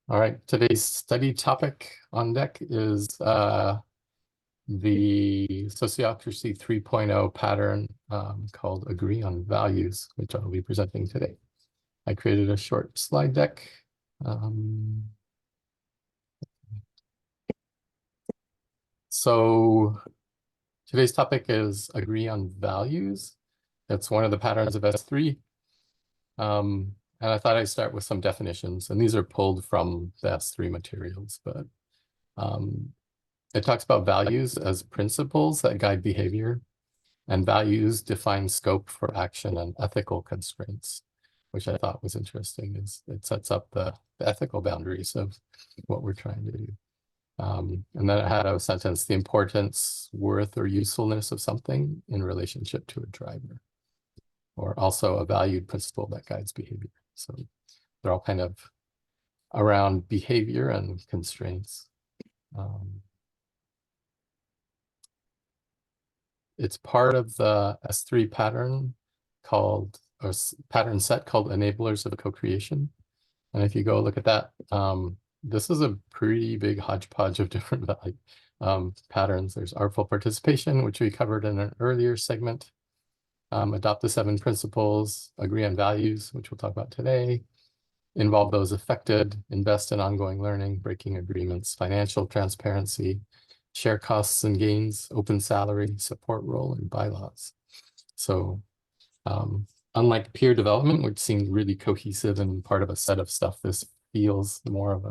All right, today's study topic on deck is the Sociocracy 3.0 pattern called Agree on Values, which I'll be presenting today. I created a short slide deck. So today's topic is Agree on Values. It's one of the patterns of S3. And I thought I'd start with some definitions, and these are pulled from the S3 materials, but it talks about values as principles that guide behavior, and values define scope for action and ethical constraints, which I thought was interesting. It sets up the ethical boundaries of what we're trying to do. And then it had a sentence, the importance, worth, or usefulness of something in relationship to a driver, or also a valued principle that guides behavior. So they're all kind of around behavior and constraints. It's part of the S3 pattern called, or pattern set called Enablers of Co-Creation. And if you go look at that, this is a pretty big hodgepodge of different patterns. There's artful participation, which we covered in an earlier segment. Adopt the 7 principles, agree on values, which we'll talk about today, involve those affected, invest in ongoing learning, breaking agreements, financial transparency, share costs and gains, open salary, support role, and bylaws. So unlike peer development, which seemed really cohesive and part of a set of stuff, this feels more of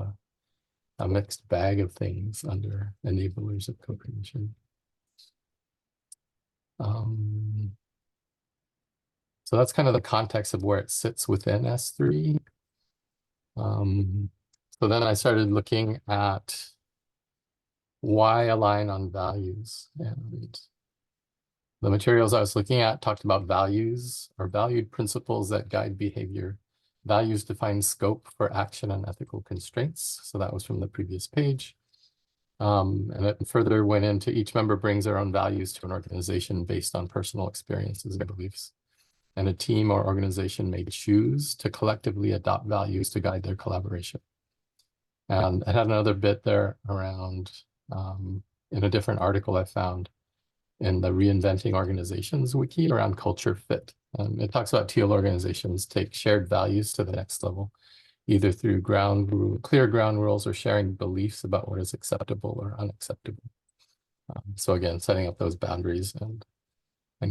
a mixed bag of things under enablers of co-creation. So that's kind of the context of where it sits within S3. So then I started looking at why align on values, and the materials I was looking at talked about values or valued principles that guide behavior. Values define scope for action and ethical constraints. So that was from the previous page. And it further went into each member brings their own values to an organization based on personal experiences and beliefs. And a team or organization may choose to collectively adopt values to guide their collaboration. And I had another bit there around, in a different article I found in the Reinventing Organizations wiki around culture fit. And it talks about teal organizations take shared values to the next level, either through clear ground rules or sharing beliefs about what is acceptable or unacceptable. So again, setting up those boundaries and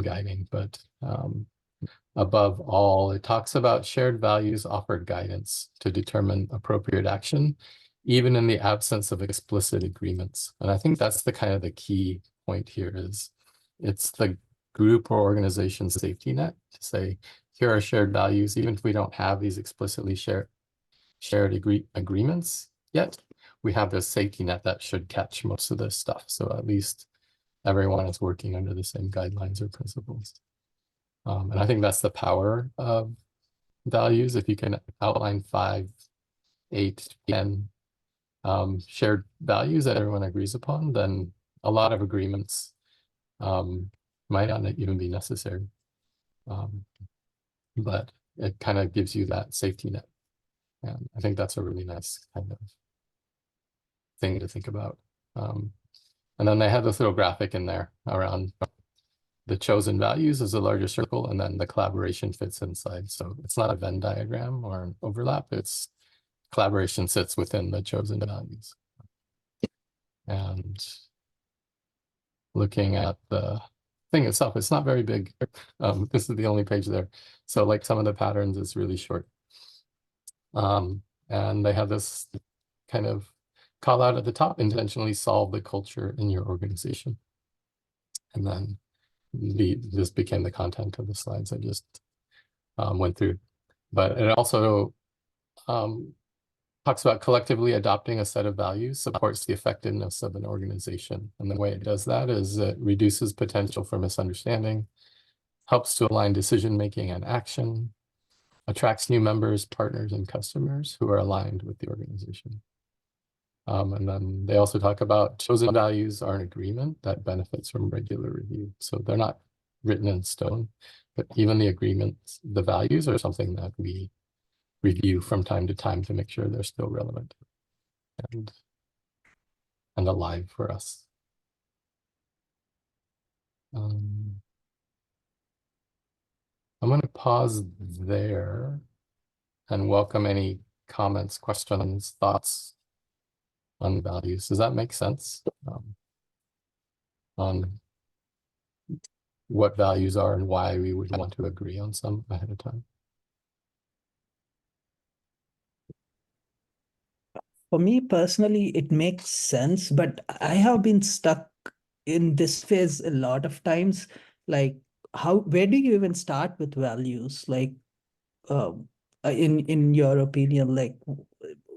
guiding, but above all, it talks about shared values offer guidance to determine appropriate action, even in the absence of explicit agreements. And I think that's the kind of the key point here is it's the group or organization safety net to say, here are shared values, even if we don't have these explicitly shared agreements yet, we have this safety net that should catch most of this stuff. So at least everyone is working under the same guidelines or principles. And I think that's the power of values. If you can outline 5, 8, 10 shared values that everyone agrees upon, then a lot of agreements might not even be necessary. But it kind of gives you that safety net. And I think that's a really nice kind of thing to think about. And then they have this little graphic in there around the chosen values is a larger circle, and then the collaboration fits inside. So it's not a Venn diagram or an overlap, it's collaboration sits within the chosen values. And looking at the thing itself, it's not very big. This is the only page there. So like some of the patterns is really short. And they have this kind of call out at the top, intentionally solve the culture in your organization. And then this became the content of the slides I just went through. But it also talks about collectively adopting a set of values, supports the effectiveness of an organization. And the way it does that is it reduces potential for misunderstanding, helps to align decision-making and action, attracts new members, partners, and customers who are aligned with the organization. And then they also talk about chosen values are an agreement that benefits from regular review. So they're not written in stone, but even the agreements, the values are something that we review from time to time to make sure they're still relevant. and alive for us. I'm going to pause there and welcome any comments, questions, thoughts on values. Does that make sense? On what values are and why we would want to agree on some ahead of time. For me personally, it makes sense, but I have been stuck in this phase a lot of times. Like, where do you even start with values? Like, in your opinion, like,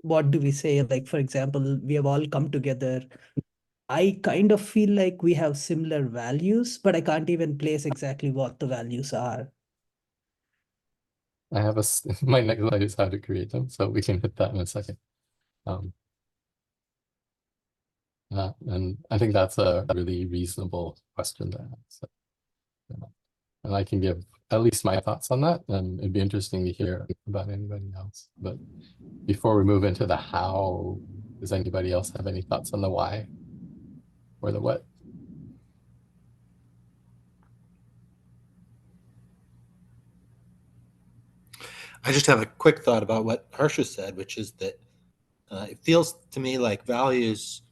what do we say? Like, for example, we have all come together. I kind of feel like we have similar values, but I can't even place exactly what the values are. I have my next slide is how to create them, so we can hit that in a second. And I think that's a really reasonable question to ask. And I can give at least my thoughts on that, and it'd be interesting to hear about anybody else. But before we move into the how, does anybody else have any thoughts on the why or the what? I just have a quick thought about what Harsha said, which is that it feels to me like values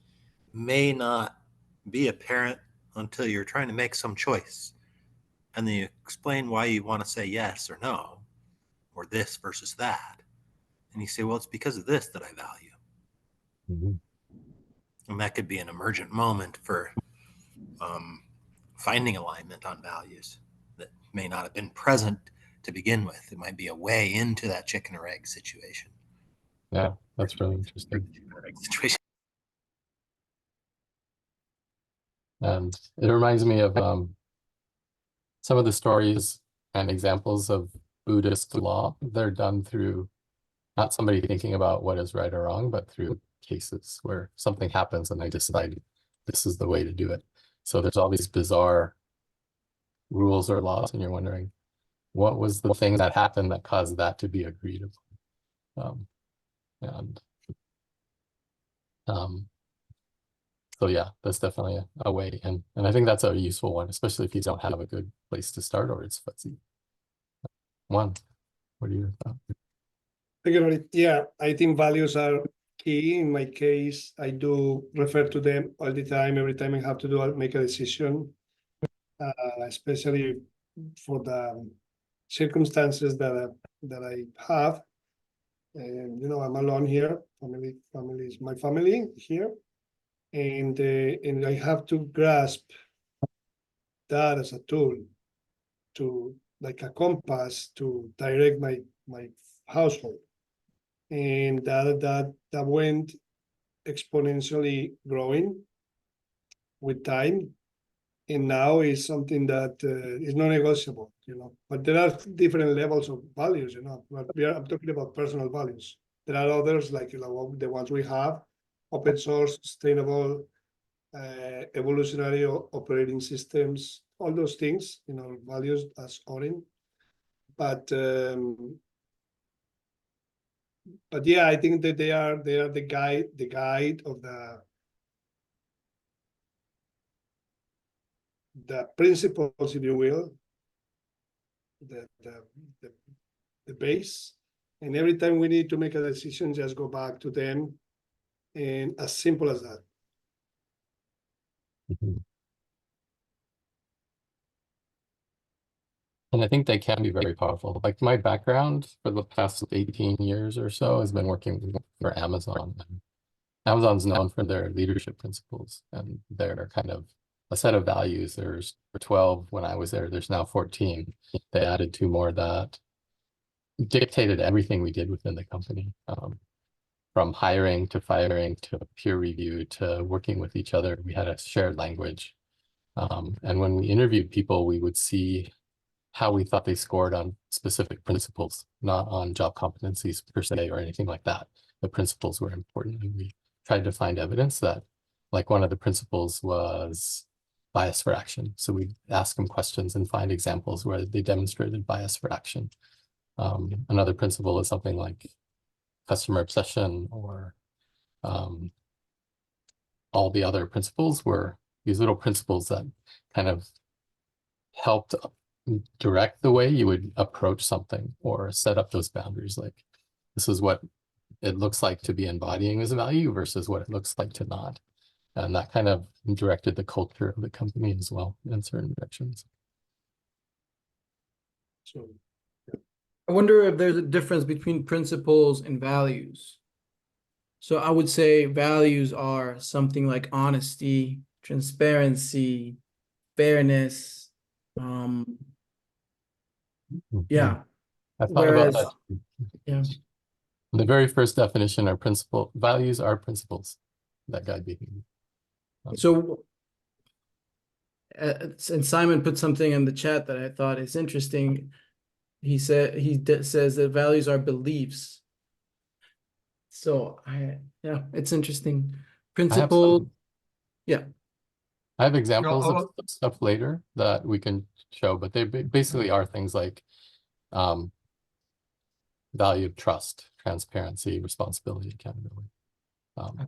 may not be apparent until you're trying to make some choice. And then you explain why you want to say yes or no, or this versus that. And you say, well, it's because of this that I value. Mm-hmm. And that could be an emergent moment for finding alignment on values that may not have been present to begin with. It might be a way into that chicken or egg situation. Yeah, that's really interesting. And it reminds me of some of the stories and examples of Buddhist law. They're done through not somebody thinking about what is right or wrong, but through cases where something happens and they decide this is the way to do it. So there's all these bizarre rules or laws, and you're wondering, what was the thing that happened that caused that to be agreed upon? So yeah, that's definitely a way. And I think that's a useful one, especially if you don't have a good place to start or it's fuzzy. One, what are your thoughts? Yeah, I think values are key. In my case, I do refer to them all the time. Every time I have to make a decision, especially for the circumstances that I have. And I'm alone here. Family is my family here, and I have to grasp that as a tool, to like a compass to direct my household. And that went exponentially growing with time, and now is something that is non-negotiable. But there are different levels of values. But I'm talking about personal values. There are others like the ones we have: open source, sustainable, evolutionary operating systems, all those things. Values as ODIN. But yeah, I think that they are the guide of the principles, if you will, the base. And every time we need to make a decision, just go back to them, and as simple as that. Mm-hmm. And I think they can be very powerful. Like my background for the past 18 years or so has been working for Amazon. And Amazon's known for their leadership principles and their kind of a set of values. There's 12 when I was there. There's now 14. They added 2 more that dictated everything we did within the company, from hiring to firing to peer review to working with each other. We had a shared language. And when we interviewed people, we would see how we thought they scored on specific principles, not on job competencies per se or anything like that. The principles were important, and we tried to find evidence that, like, one of the principles was bias for action. So we ask them questions and find examples where they demonstrated bias for action. Another principle is something like customer obsession or all the other principles were these little principles that kind of helped direct the way you would approach something or set up those boundaries. Like, this is what it looks like to be embodying this value versus what it looks like to not. And that kind of directed the culture of the company as well in certain directions. So I wonder if there's a difference between principles and values. So I would say values are something like honesty, transparency, fairness. Yeah. I thought Whereas, about that. yeah. The very first definition are values are principles that guide behavior. So, and Simon put something in the chat that I thought is interesting. He said says that values are beliefs. So yeah, it's interesting. Principle, yeah. I have examples No, of stuff later that we can show, but they basically are things like value of trust, transparency, responsibility, accountability.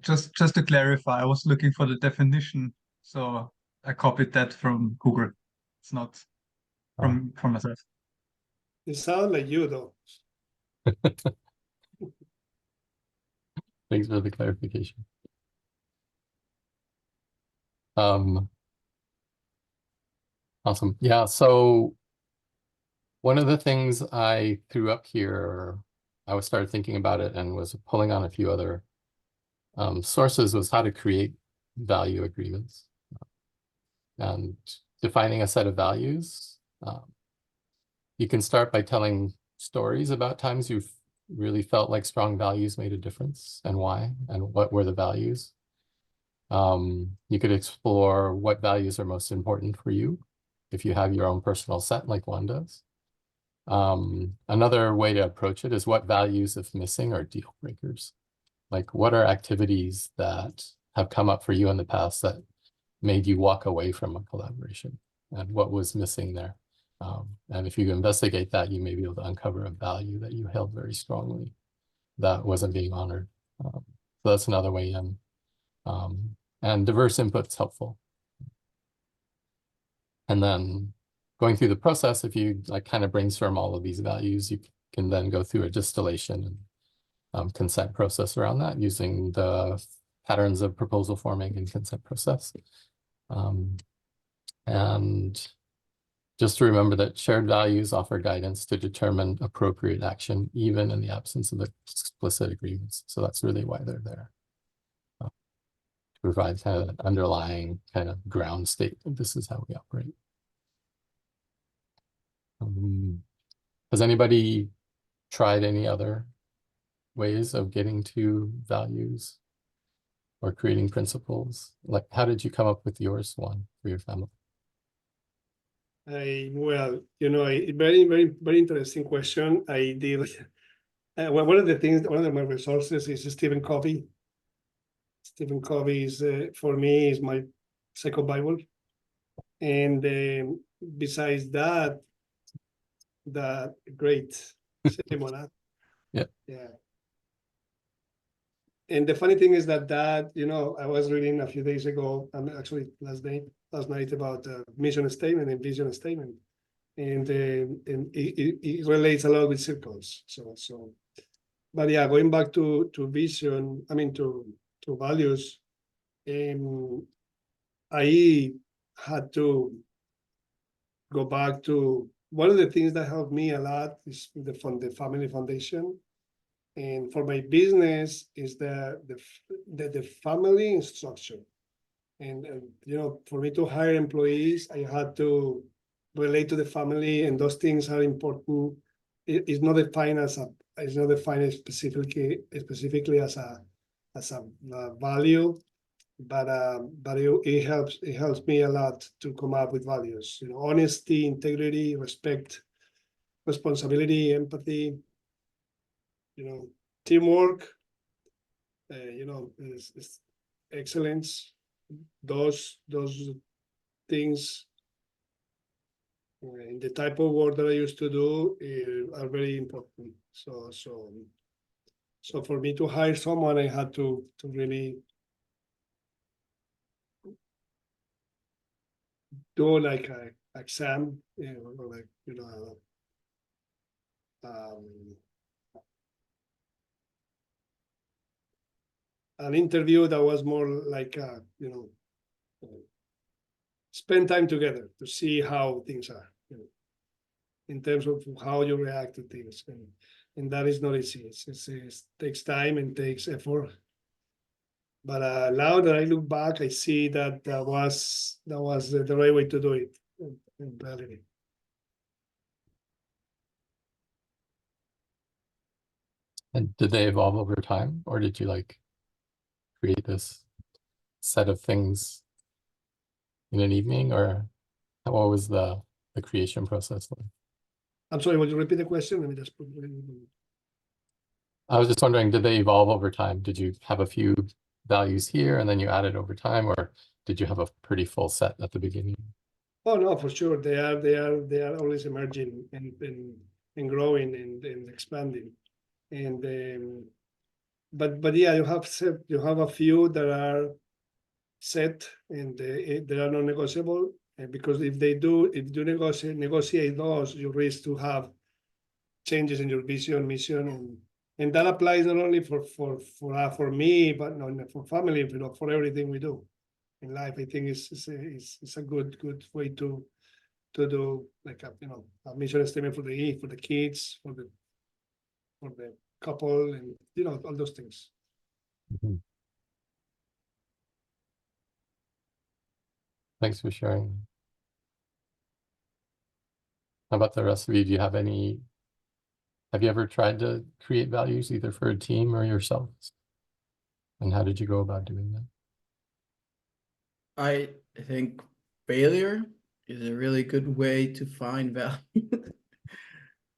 just to clarify, I was looking for the definition, so I copied that from Google. It's not from myself. it sounds like you though. Thanks for the clarification. Awesome. Yeah, so one of the things I threw up here, I started thinking about it and was pulling on a few other sources, was how to create value agreements and defining a set of values. You can start by telling stories about times you've really felt like strong values made a difference and why, and what were the values. You could explore what values are most important for you if you have your own personal set like Juan does. Another way to approach it is what values, if missing, are deal breakers. Like, what are activities that have come up for you in the past that made you walk away from a collaboration, and what was missing there? And if you investigate that, you may be able to uncover a value that you held very strongly that wasn't being honored. So that's another way in. And diverse input is helpful. And then going through the process, if you like kind of brainstorm all of these values, you can then go through a distillation and consent process around that using the patterns of proposal forming and consent process. And just to remember that shared values offer guidance to determine appropriate action, even in the absence of explicit agreements. So that's really why they're there. To provide kind of an underlying kind of ground state of this is how we operate. Has anybody tried any other ways of getting to values or creating principles? Like, how did you come up with yours, Juan, for your family? Well, you know, a very interesting question. I did. One of the things, one of my resources is Stephen Covey. Stephen Covey is, for me, is my second Bible. And besides that great Simona. Yeah. And the funny thing is that you know, I was reading a few days ago, actually last night about mission statement and vision statement, and it relates a lot with circles. So, but yeah, going back to vision, I mean to values, I had to go back to one of the things that helped me a lot is the family foundation. And for my business is the family structure. And you know, for me to hire employees, I had to relate to the family, and those things are important. It's not defined specifically as a value, but it helps me a lot to come up with values. You know, honesty, integrity, respect, responsibility, empathy. You know, teamwork. You know, is excellence. Those things in the type of work that I used to do are very important. So So for me to hire someone, I had to really do like a exam, or like, an interview that was more like, spend time together to see how things are, in terms of how you react to things. And that is not easy. It takes time and takes effort. But now that I look back, I see that that was the right way to do it in reality. And did they evolve over time, or did you like create this set of things in an evening, or what was the creation process like? I'm sorry, would you repeat the question? Let me just put. I was just wondering, did they evolve over time? Did you have a few values here and then you added over time, or did you have a pretty full set at the beginning? Oh no, for sure. They are always emerging and growing and expanding. And but yeah, you have a few that are set, and they are non-negotiable. Because if you negotiate those, you risk to have changes in your vision, mission, and that applies not only for me, but not for family, for everything we do in life. I think it's a good way to do like a mission statement for the kids, for the couple, and all those things. Mhm. Thanks for sharing. How about the rest of you? Do you have you ever tried to create values either for a team or yourselves? And how did you go about doing that? I think failure is a really good way to find value.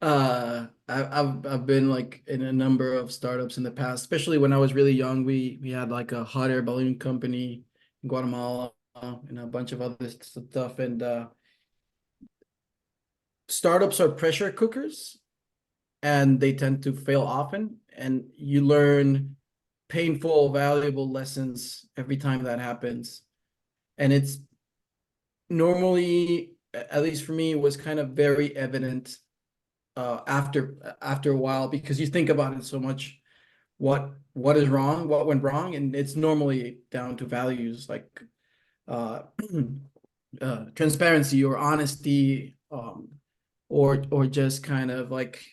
I've been like in a number of startups in the past, especially when I was really young. We had like a hot air balloon company in Guatemala, and a bunch of other stuff. And startups are pressure cookers, and they tend to fail often. And you learn painful, valuable lessons every time that happens. And it's normally, at least for me, was kind of very evident after a while, because you think about it so much. What is wrong? What went wrong? And it's normally down to values like uh, transparency or honesty, or just kind of like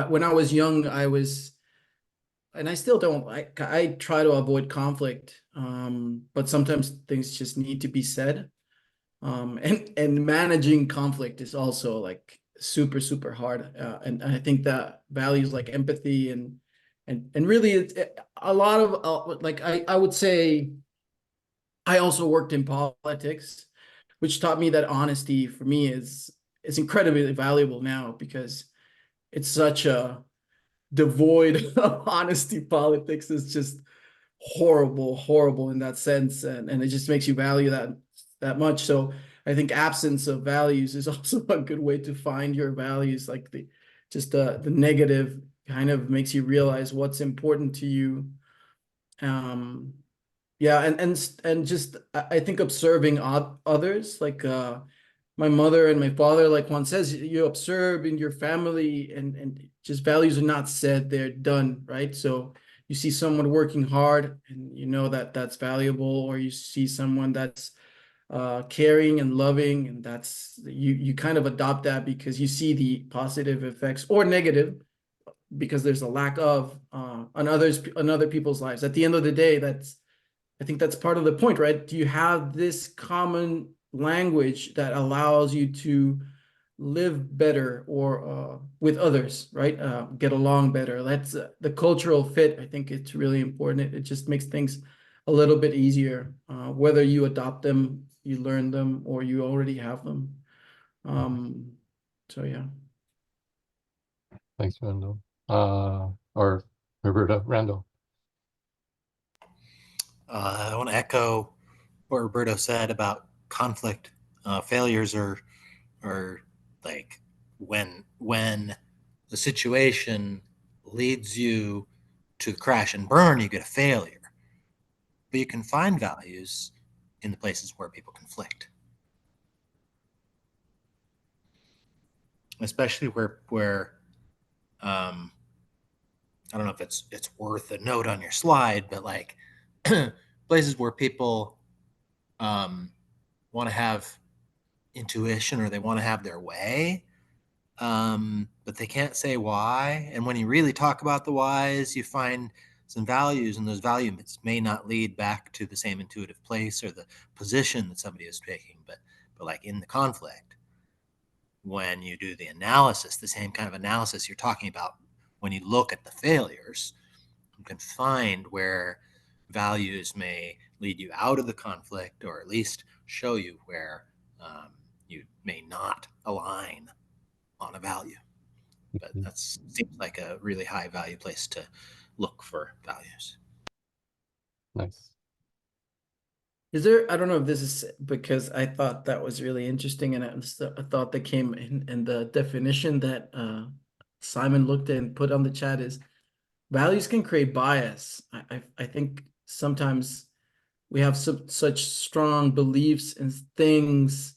when I was young, and I still don't. I try to avoid conflict, but sometimes things just need to be said. And managing conflict is also like super hard. And I think that values like empathy and really a lot of like I would say I also worked in politics, which taught me that honesty for me is incredibly valuable now, because it's such a devoid of honesty. Politics is just horrible in that sense, and it just makes you value that much. So I think absence of values is also a good way to find your values. Like the negative kind of makes you realize what's important to you. Yeah, and just I think observing others, like my mother and my father, like Juan says, you observe in your family, and just values are not said, they're done, right? So you see someone working hard, and you know that that's valuable, or you see someone that's caring and loving, and that's you kind of adopt that because you see the positive effects or negative, because there's a lack of on other people's lives. At the end of the day, I think that's part of the point, right? Do you have this common language that allows you to live better, or with others, right? Get along better. That's the cultural fit. I think it's really important. It just makes things a little bit easier, whether you adopt them, you learn them, or you already have them. So yeah. Thanks, Randall. Or Roberta, Randall. I want to echo what Roberto said about conflict. Failures are like when the situation leads you to crash and burn, you get a failure. But you can find values in the places where people conflict. Especially where I don't know if it's worth a note on your slide, but like places where people want to have intuition or they want to have their way, but they can't say why. And when you really talk about the whys, you find some values, and those values may not lead back to the same intuitive place or the position that somebody is taking, but like in the conflict, when you do the analysis, the same kind of analysis you're talking about, when you look at the failures, you can find where values may lead you out of the conflict, or at least show you where you may not align on a value. But that seems like a really high value place to look for values. Nice. Is there, I don't know if this is because I thought that was really interesting, and it was a thought that came in the definition that Simon looked at and put on the chat is values can create bias. I think sometimes we have such strong beliefs in things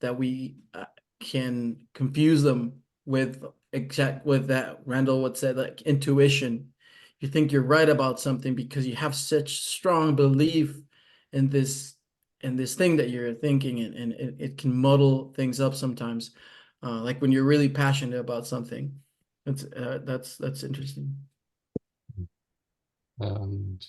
that we can confuse them with that Randall would say, like intuition. You think you're right about something because you have such strong belief in this thing that you're thinking, and it can muddle things up sometimes. Like when you're really passionate about something. That's interesting. And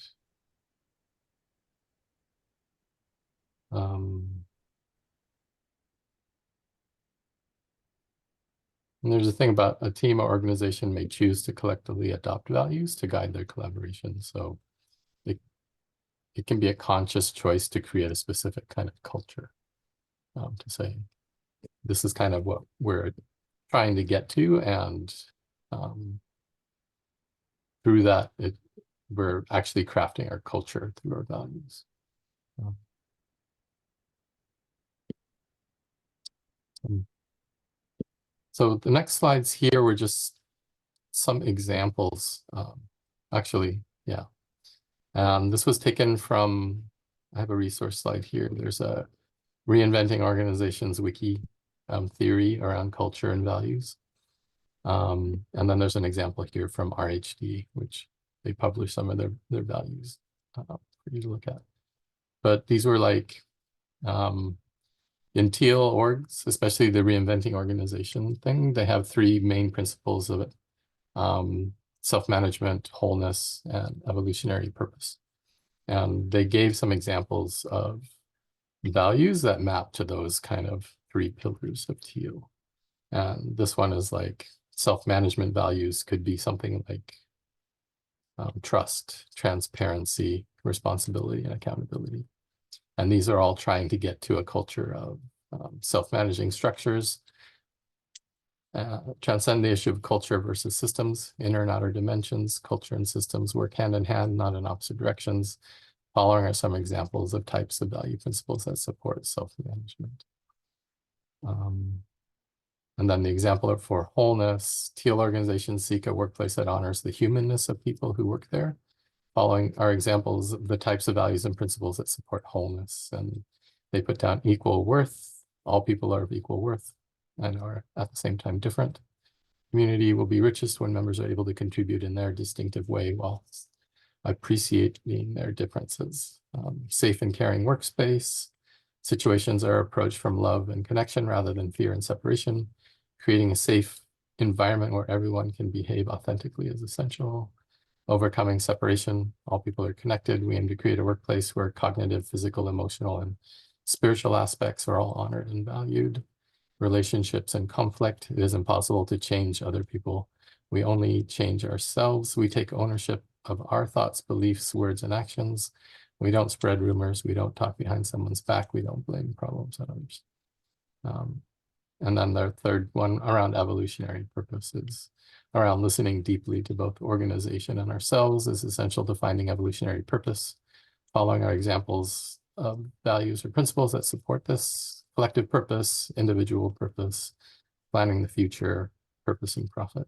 and there's a thing about a team or organization may choose to collectively adopt values to guide their collaboration. So it can be a conscious choice to create a specific kind of culture, to say, this is kind of what we're trying to get to, and through that, we're actually crafting our culture through our values. So the next slides here were just some examples. Actually, yeah. This was taken from, I have a resource slide here. There's a Reinventing Organizations wiki theory around culture and values. And then there's an example here from RHD, which they publish some of their values for you to look at. But these were like, in teal orgs, especially the Reinventing Organization thing, they have three main principles of it: self-management, wholeness, and evolutionary purpose. And they gave some examples of values that map to those kind of three pillars of teal. And this one is like self-management values could be something like trust, transparency, responsibility, and accountability. And these are all trying to get to a culture of self-managing structures, transcend the issue of culture versus systems, inner and outer dimensions. Culture and systems work hand in hand, not in opposite directions. Following are some examples of types of value principles that support self-management. And then the example for wholeness: teal organizations seek a workplace that honors the humanness of people who work there. Following are examples of the types of values and principles that support wholeness. And they put down equal worth. All people are of equal worth and are at the same time different. Community will be richest when members are able to contribute in their distinctive way while appreciating their differences. Safe and caring workspace. Situations are approached from love and connection rather than fear and separation. Creating a safe environment where everyone can behave authentically is essential. Overcoming separation. All people are connected. We aim to create a workplace where cognitive, physical, emotional, and spiritual aspects are all honored and valued. Relationships and conflict. It is impossible to change other people. We only change ourselves. We take ownership of our thoughts, beliefs, words, and actions. We don't spread rumors. We don't talk behind someone's back. We don't blame problems on others. And then the third one around evolutionary purposes, around listening deeply to both organization and ourselves is essential to finding evolutionary purpose. Following are examples of values or principles that support this: collective purpose, individual purpose, planning the future, purpose and profit.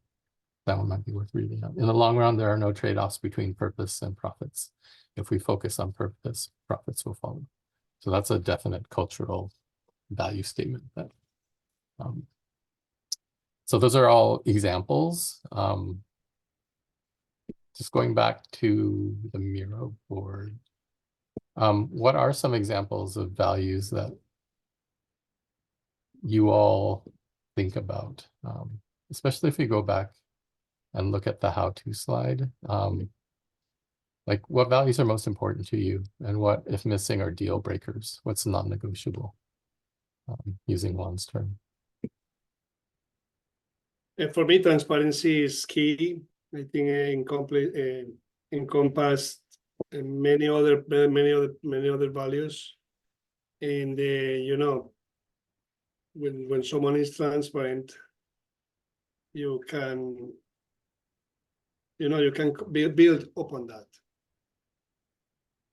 That one might be worth reading. In the long run, there are no trade-offs between purpose and profits. If we focus on purpose, profits will follow. So that's a definite cultural value statement. That. So those are all examples. Just going back to the Miro board. What are some examples of values that you all think about? Especially if we go back and look at the how-to slide. Like what values are most important to you, and what, if missing, are deal breakers? What's non-negotiable? Using Juan's term. For me, transparency is key. I think encompass many other values. And you know, when someone is transparent, you can build upon that.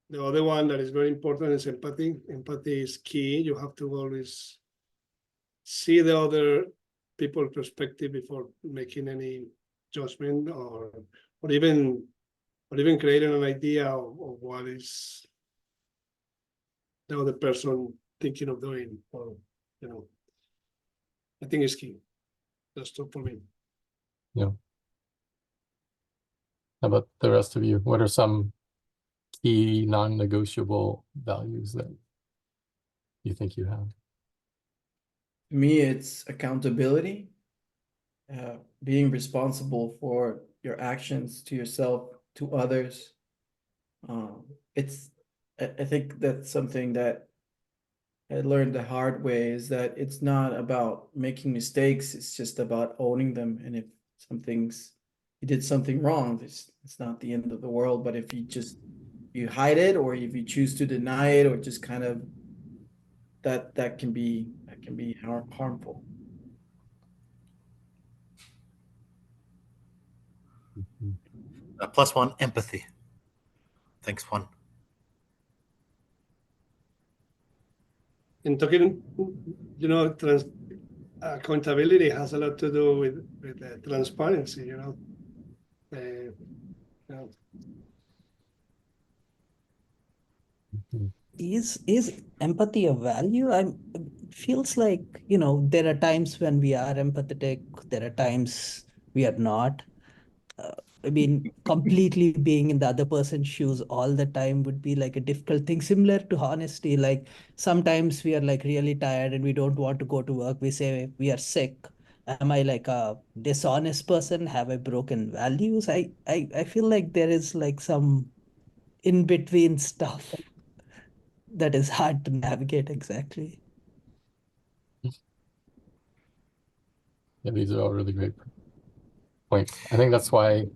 The other one that is very important is empathy. Empathy is key. You have to always see the other people's perspective before making any judgment, or even creating an idea of what is the other person thinking of doing. Or I think it's key. That's all for me. Yeah. How about the rest of you? What are some key non-negotiable values that you think you have? To me, it's accountability, being responsible for your actions, to yourself, to others. I think that's something that I learned the hard way, is that it's not about making mistakes, it's just about owning them. And if you did something wrong, it's not the end of the world. But if you hide it, or if you choose to deny it, or just kind of that can be harmful. Plus one, empathy. Thanks, Juan. In talking, accountability has a lot to do with transparency. Is empathy a value? Feels like, there are times when we are empathetic, there are times we are not. I mean, completely being in the other person's shoes all the time would be like a difficult thing. Similar to honesty, like sometimes we are like really tired and we don't want to go to work. We say we are sick. Am I like a dishonest person? Have I broken values? I feel like there is like some in between stuff that is hard to navigate exactly. Yeah, these are all really great points. I think that's why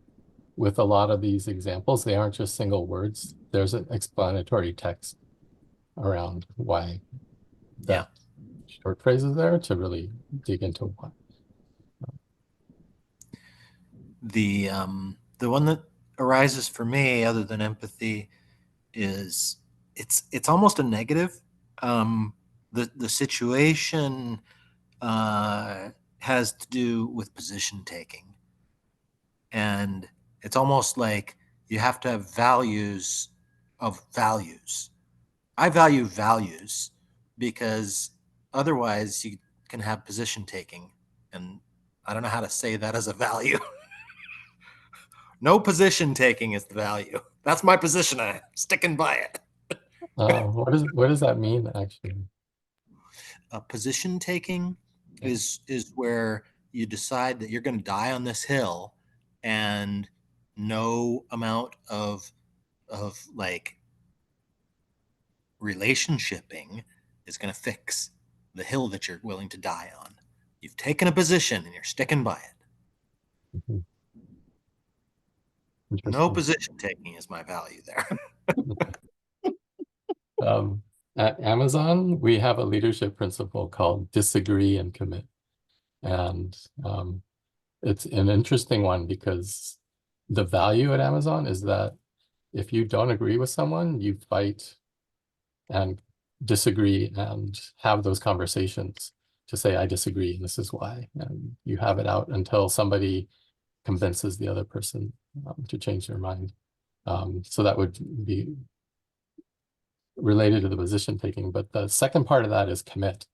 with a lot of these examples, they aren't just single words. There's an explanatory text around why that short phrase is there, to really dig into what. The one that arises for me, other than empathy, is it's almost a negative. The situation has to do with position taking, and it's almost like you have to have values of values. I value values because otherwise you can have position taking, and I don't know how to say that as a value. No position taking is the value. That's my position. I'm sticking by it. What does that mean, actually? Position taking is where you decide that you're going to die on this hill, and no amount of like relationshiping is going to fix the hill that you're willing to die on. You've taken a position and you're sticking by it. Mm-hmm. No position taking is my value there. At Amazon, we have a leadership principle called disagree and commit. And it's an interesting one, because the value at Amazon is that if you don't agree with someone, you fight and disagree and have those conversations to say, I disagree, and this is why. And you have it out until somebody convinces the other person to change their mind. So that would be related to the position taking. But the second part of that is commit.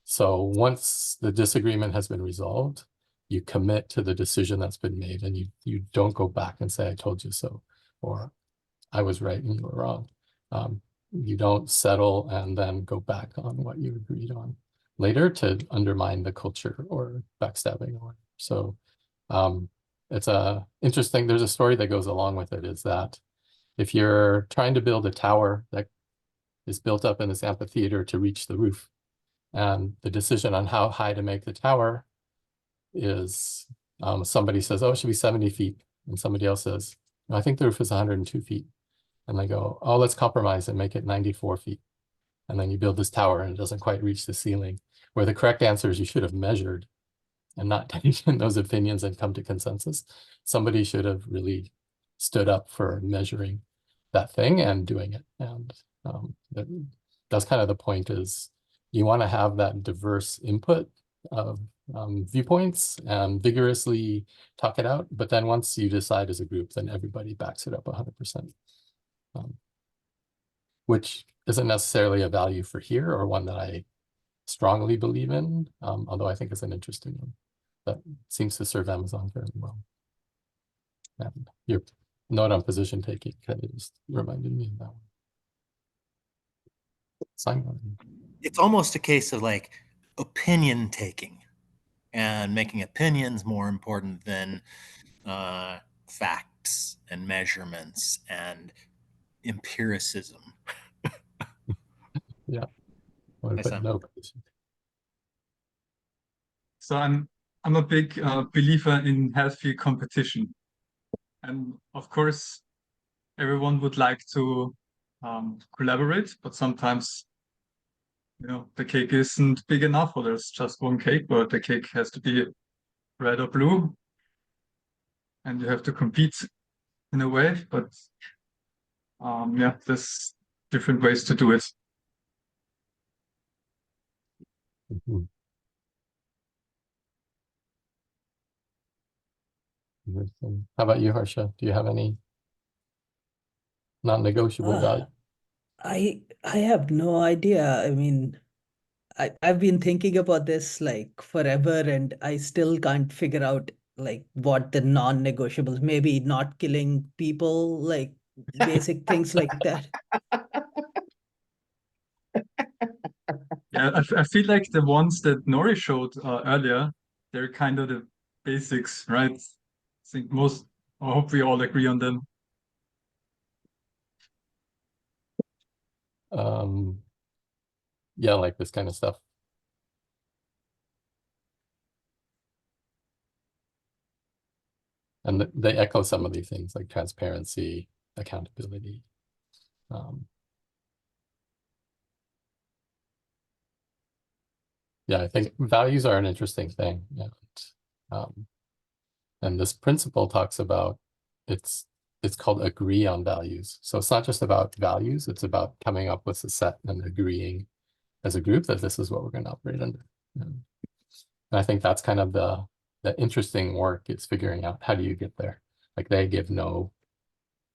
So once the disagreement has been resolved, you commit to the decision that's been made, and you don't go back and say, I told you so, or I was right and you were wrong. You don't settle and then go back on what you agreed on later to undermine the culture or backstabbing. So it's interesting. There's a story that goes along with it, is that if you're trying to build a tower that is built up in this amphitheater to reach the roof, and the decision on how high to make the tower is somebody says, oh, it should be 70 feet. And somebody else says, no, I think the roof is 102 feet. And they go, oh, let's compromise and make it 94 feet. And then you build this tower and it doesn't quite reach the ceiling, where the correct answer is you should have measured and not taken those opinions and come to consensus. Somebody should have really stood up for measuring that thing and doing it. And that's kind of the point, is you want to have that diverse input of viewpoints and vigorously talk it out. But then once you decide as a group, then everybody backs it up 100%, which isn't necessarily a value for here, or one that I strongly believe in, although I think it's an interesting one that seems to serve Amazon fairly well. And your note on position taking kind of just reminded me of that one. Simon. It's almost a case of like opinion taking and making opinions more important than facts and measurements and empiricism. Yeah. No. So I'm a big believer in healthy competition, and of course, everyone would like to collaborate, but sometimes, the cake isn't big enough, or there's just one cake, but the cake has to be red or blue, and you have to compete in a way. But yeah, there's different ways to do it. Mm-hmm. How about you, Harsha? Do you have any non-negotiable value? I have no idea. I mean, I've been thinking about this like forever, and I still can't figure out like what the non-negotiables, maybe not killing people, like basic things like that. Yeah, I feel like the ones that Nori showed earlier, they're kind of the basics, right? I think I hope we all agree on them. Yeah, like this kind of stuff. And they echo some of these things, like transparency, accountability. Yeah, I think values are an interesting thing. And this principle talks about, it's called agree on values. So it's not just about values, it's about coming up with a set and agreeing as a group that this is what we're going to operate under. And I think that's kind of the interesting work, is figuring out how do you get there. Like, they give no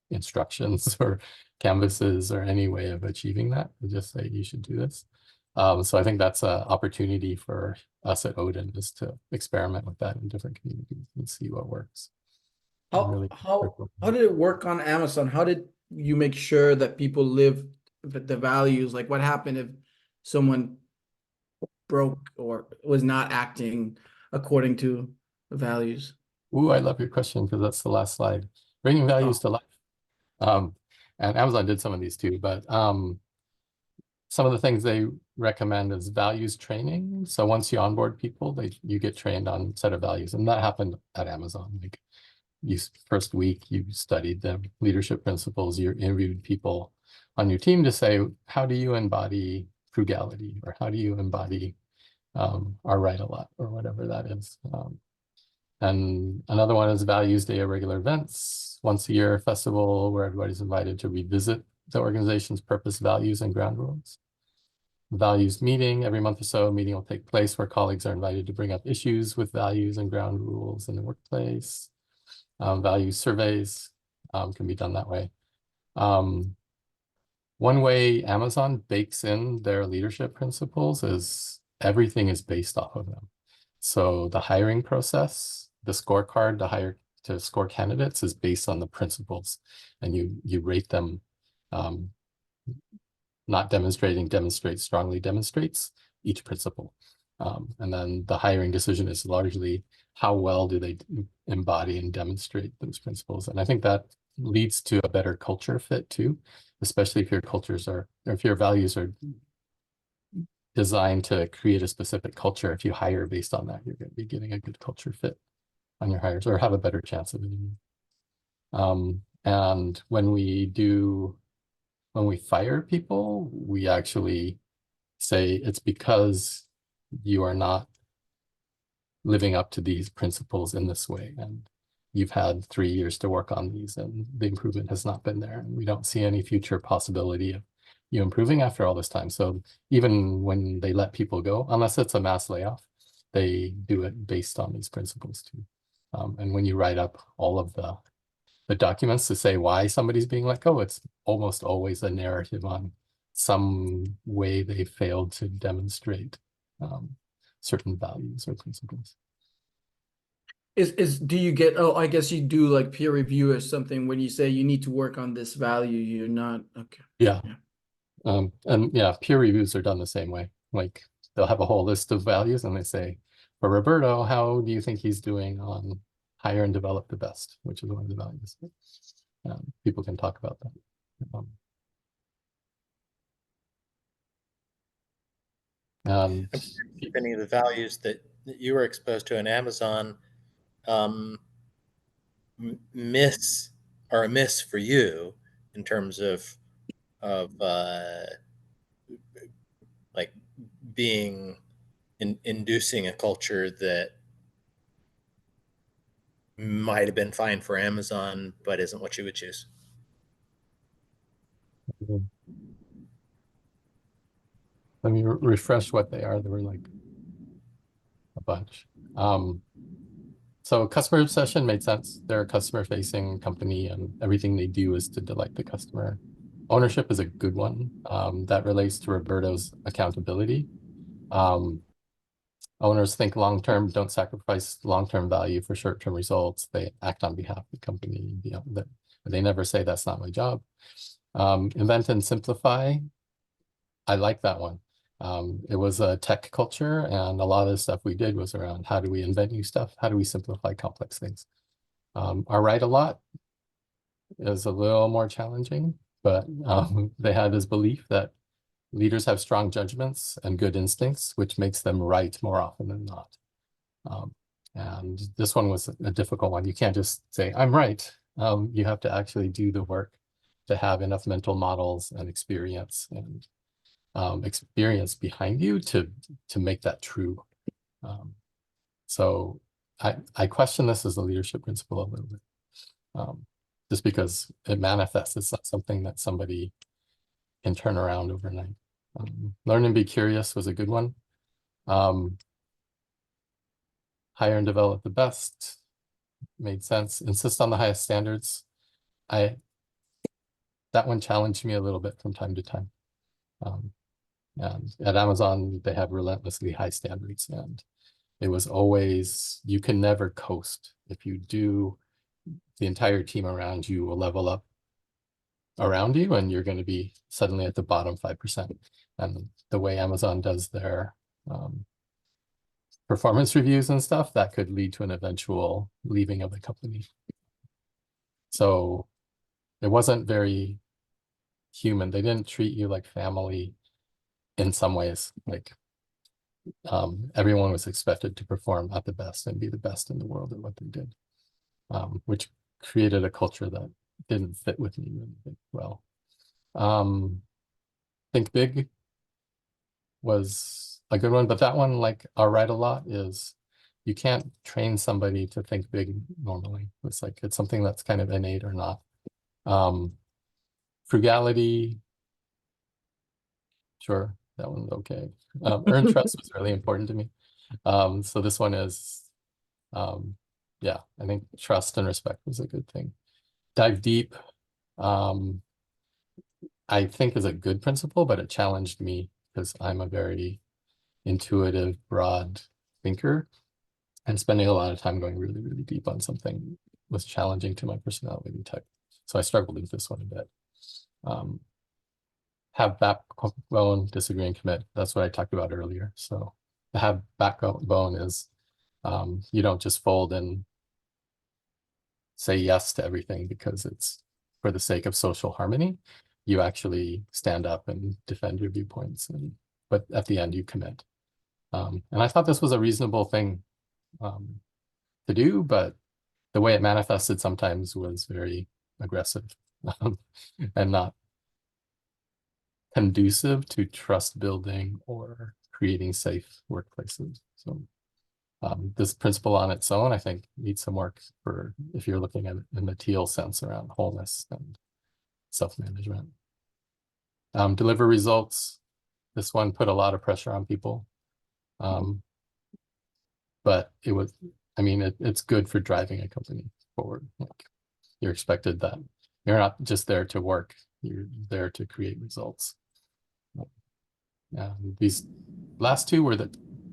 instructions or canvases or any way of achieving that. They just say you should do this. So I think that's an opportunity for us at ODIN, is to experiment with that in different communities and see what works. How did it work on Amazon? How did you make sure that people live the values? Like, what happened if someone broke or was not acting according to the values? Ooh, I love your question, because that's the last slide. Bringing values to life. And Amazon did some of these too, but some of the things they recommend is values training. So once you onboard people, you get trained on a set of values. And that happened at Amazon. Like, first week, you studied the leadership principles, you interviewed people on your team to say, how do you embody frugality, or how do you embody our right a lot, or whatever that is. And another one is values day of regular events, once a year festival where everybody's invited to revisit the organization's purpose, values, and ground rules. Values meeting, every month or so, a meeting will take place where colleagues are invited to bring up issues with values and ground rules in the workplace. Value surveys can be done that way. One way Amazon bakes in their leadership principles is everything is based off of them. So the hiring process, the scorecard to score candidates is based on the principles, and you rate them. Not demonstrating, demonstrates, strongly demonstrates each principle. And then the hiring decision is largely how well do they embody and demonstrate those principles. And I think that leads to a better culture fit too, especially if your if your values are designed to create a specific culture. If you hire based on that, you're going to be getting a good culture fit on your hires, or have a better chance of it. And when we fire people, we actually say it's because you are not living up to these principles in this way, and you've had 3 years to work on these, and the improvement has not been there, and we don't see any future possibility of you improving after all this time. So even when they let people go, unless it's a mass layoff, they do it based on these principles too. And when you write up all of the documents to say why somebody's being let go, it's almost always a narrative on some way they failed to demonstrate certain values or principles. Do you get, oh, I guess you do like peer review or something when you say you need to work on this value, you're not, okay. Yeah. And yeah, peer reviews are done the same way. Like they'll have a whole list of values and they say, for Roberto, how do you think he's doing on hire and develop the best, which is one of the values. People can talk about that. If any of the values that you were exposed to in Amazon miss are a miss for you in terms of like being inducing a culture that might have been fine for Amazon, but isn't what you would choose. Let me refresh what they are. There were like a bunch. So customer obsession made sense. They're a customer-facing company, and everything they do is to delight the customer. Ownership is a good one. That relates to Roberto's accountability. Owners think long-term, don't sacrifice long-term value for short-term results. They act on behalf of the company. They never say that's not my job. Invent and simplify. I like that one. It was a tech culture, and a lot of the stuff we did was around how do we invent new stuff? How do we simplify complex things? Our write a lot is a little more challenging, but they had this belief that leaders have strong judgments and good instincts, which makes them right more often than not. And this one was a difficult one. You can't just say, I'm right. You have to actually do the work to have enough mental models and experience behind you to make that true. So I question this as a leadership principle a little bit, just because it manifests. It's not something that somebody can turn around overnight. Learn and be curious was a good one. Hire and develop the best made sense. Insist on the highest standards. That one challenged me a little bit from time to time. And at Amazon, they have relentlessly high standards, and it was always, you can never coast. If you do, the entire team around you will level up around you, and you're going to be suddenly at the bottom 5%. And the way Amazon does their performance reviews and stuff, that could lead to an eventual leaving of the company. So it wasn't very human. They didn't treat you like family in some ways. Like everyone was expected to perform at the best and be the best in the world at what they did, which created a culture that didn't fit with me really well. Think big was a good one, but that one, like I'll write a lot, is you can't train somebody to think big normally. It's like it's something that's kind of innate or not. Frugality, sure, that one's okay. Earn trust was really important to me. So this one is yeah, I think trust and respect was a good thing. Dive deep, I think is a good principle, but it challenged me because I'm a very intuitive, broad thinker, and spending a lot of time going really, really deep on something was challenging to my personality type. So I struggled with this one a bit. Have backbone, disagree, and commit. That's what I talked about earlier. So to have backbone is you don't just fold and say yes to everything because it's for the sake of social harmony. You actually stand up and defend your viewpoints, but at the end you commit. And I thought this was a reasonable thing to do, but the way it manifested sometimes was very aggressive and not conducive to trust building or creating safe workplaces. So this principle on its own, I think, needs some work for if you're looking at it in the teal sense around wholeness and self-management. Deliver results. This one put a lot of pressure on people. But it was, I mean, it's good for driving a company forward. Like you're expected that you're not just there to work, you're there to create results. These last two were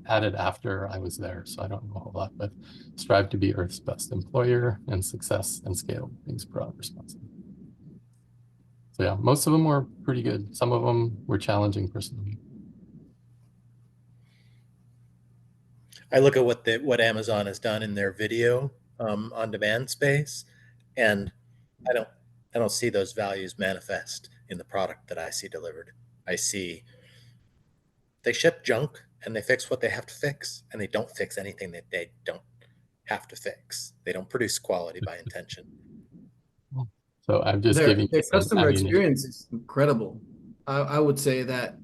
added after I was there, so I don't know a whole lot, but strive to be Earth's best employer and success and scale things broad responsibly. So yeah, most of them were pretty good. Some of them were challenging personally. I look at what Amazon has done in their video on demand space, and I don't see those values manifest in the product that I see delivered. I see they ship junk and they fix what they have to fix, and they don't fix anything that they don't have to fix. They don't produce quality by intention. So I'm just Their giving you some customer ammunition. experience is incredible. I would say that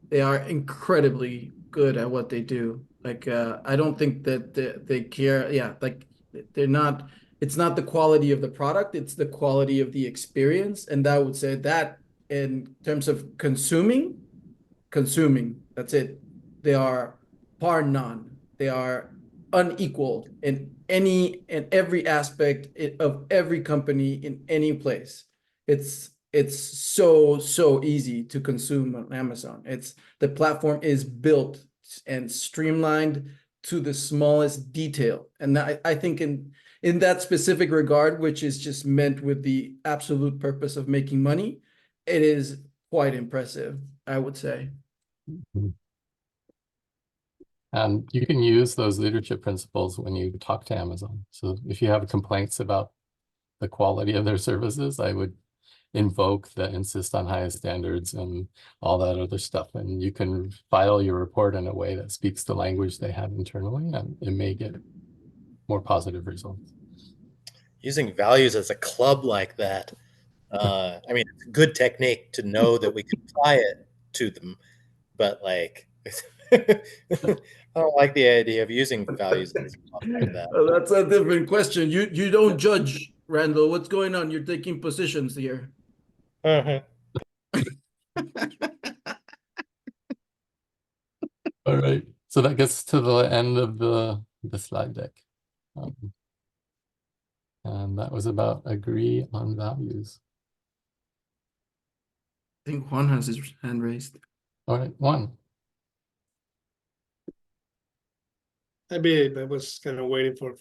they are incredibly good at what they do. Like I don't think that they care. Yeah, like they're not. It's not the quality of the product; it's the quality of the experience. And I would say that in terms of consuming, that's it. They are par none. They are unequaled in every aspect of every company in any place. It's so easy to consume on Amazon. The platform is built and streamlined to the smallest detail. And I think in that specific regard, which is just meant with the absolute purpose of making money, it is quite impressive, I would say. And you can use those leadership principles when you talk to Amazon. So if you have complaints about the quality of their services, I would invoke the insist on highest standards and all that other stuff. And you can file your report in a way that speaks the language they have internally, and it may get more positive results. Using values as a club like that, I mean, it's a good technique to know that we can apply it to them, but like, I don't like the idea of using values as a club like that. That's a different question. You don't judge, Randall. What's going on? You're taking positions here. Uh-huh. All right. So that gets to the end of the slide deck. And that was about agree on values. I think Juan has his hand raised. All right, Juan. I was kind of waiting for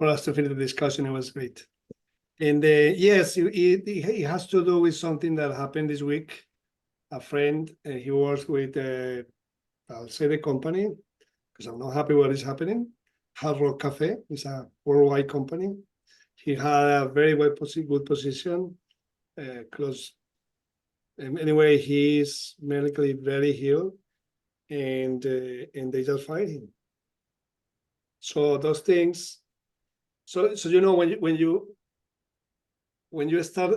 us to finish the discussion. It was great. And yes, it has to do with something that happened this week. A friend, he works with, I'll say the company, because I'm not happy what is happening. Hard Rock Cafe is a worldwide company. He had a very good position, close. Anyway, he's medically very ill, and they just fired him. So those things. So you know when you start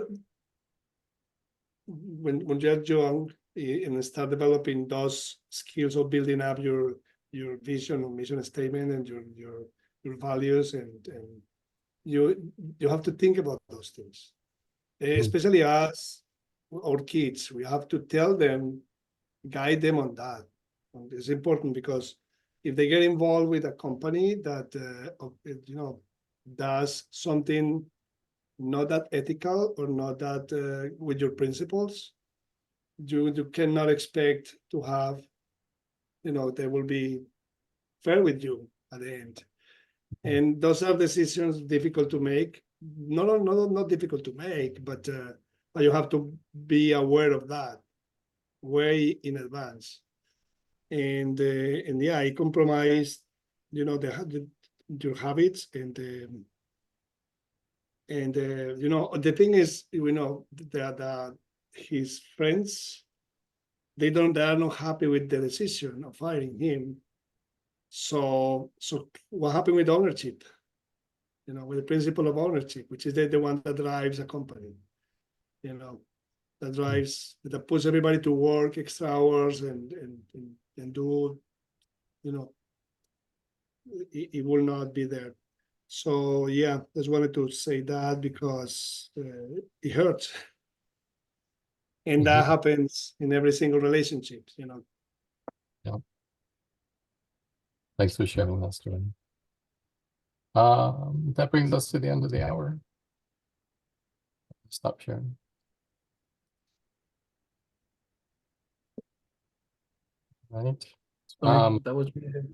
when you're young and start developing those skills of building up your vision or mission statement and your values, and you have to think about those things, especially us, our kids. We have to tell them, guide them on that. And it's important because if they get involved with a company that does something not that ethical or not that with your principles, you cannot expect to have, they will be fair with you at the end. And those are decisions difficult to make. Not difficult to make, but you have to be aware of that way in advance. And yeah, I compromised, your habits and the thing is, that his friends, they are not happy with the decision of firing him. So what happened with ownership? With the principle of ownership, which is the one that drives a company, that puts everybody to work extra hours and do, it will not be there. So yeah, just wanted to say that because it hurts. And that happens in every single relationship, Yeah. Thanks for sharing that story. That brings us to the end of the hour. Stop sharing. Right. Sorry, that was really good.